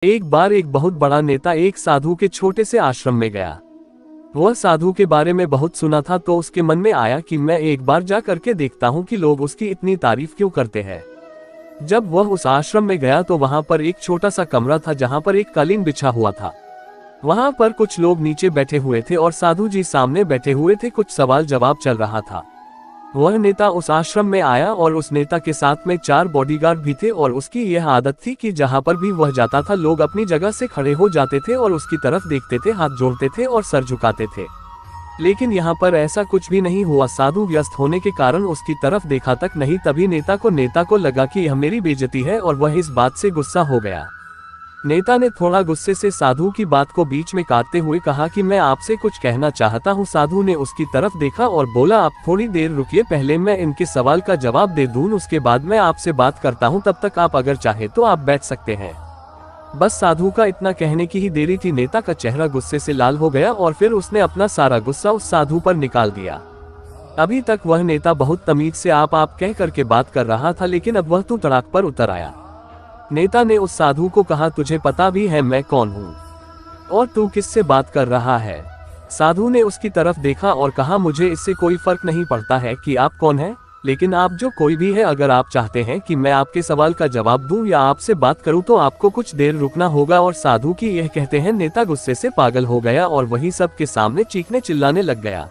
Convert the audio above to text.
एक बार एक बहुत बड़ा नेता एक साधु के छोटे से आश्रम में गया। वह साधु के बारे में बहुत सुना था, तो उसके मन में आया कि मैं एक बार जा करके देखता हूँ कि लोग उसकी इतनी तारीफ क्यों करते हैं। जब वह उस आश्रम में गया तो वहां पर एक छोटा सा कमरा था जहां पर एक कालीन बिछा हुआ था। वहां पर कुछ लोग नीचे बैठे हुए थे और साधु जी सामने बैठे हुए थे। कुछ सवाल जवाब चल रहा था। वह नेता उस आश्रम में आया और उस नेता के साथ में 4 बॉडीगार्ड भी थे और उसकी यह आदत थी कि जहां पर भी वह जाता था लोग अपनी जगह से खड़े हो जाते थे और उसकी तरफ देखते थे, हाथ जोड़ते थे और सर झुकाते थे। लेकिन यहाँ पर ऐसा कुछ भी नहीं हुआ। साधु व्यस्त होने के कारण उसकी तरफ देखा तक नहीं। तभी नेता को लगा कि यह मेरी बेइज्जती है और वह इस बात से गुस्सा हो गया। नेता ने थोड़ा गुस्से से साधु की बात को बीच में काटते हुए कहा कि मैं आपसे कुछ कहना चाहता हूं। साधु ने उसकी तरफ देखा और बोला, आप थोड़ी देर रुकिए, पहले मैं इनके सवाल का जवाब दे दूं, उसके बाद मैं आपसे बात करता हूं। तब तक आप अगर चाहे तो आप बैठ सकते हैं। बस साधु का इतना कहने की ही देरी थी। नेता का चेहरा गुस्से से लाल हो गया और फिर उसने अपना सारा गुस्सा उस साधु पर निकाल दिया। अभी तक वह नेता बहुत तमीज से आप कह करके बात कर रहा था, लेकिन अब वह तू तड़ाक पर उतर आया। नेता ने उस साधु को कहा, तुझे पता भी है मैं कौन हूँ और तू किससे बात कर रहा है। साधु ने उसकी तरफ देखा और कहा, मुझे इससे कोई फर्क नहीं पड़ता है कि आप कौन हैं, लेकिन आप जो कोई भी है, अगर आप चाहते हैं कि मैं आपके सवाल का जवाब दूं या आपसे बात करूं तो आपको कुछ देर रुकना होगा। और साधु की यह कहते हैं नेता गुस्से से पागल हो गया और वही सबके सामने चीखने चिल्लाने लग गया।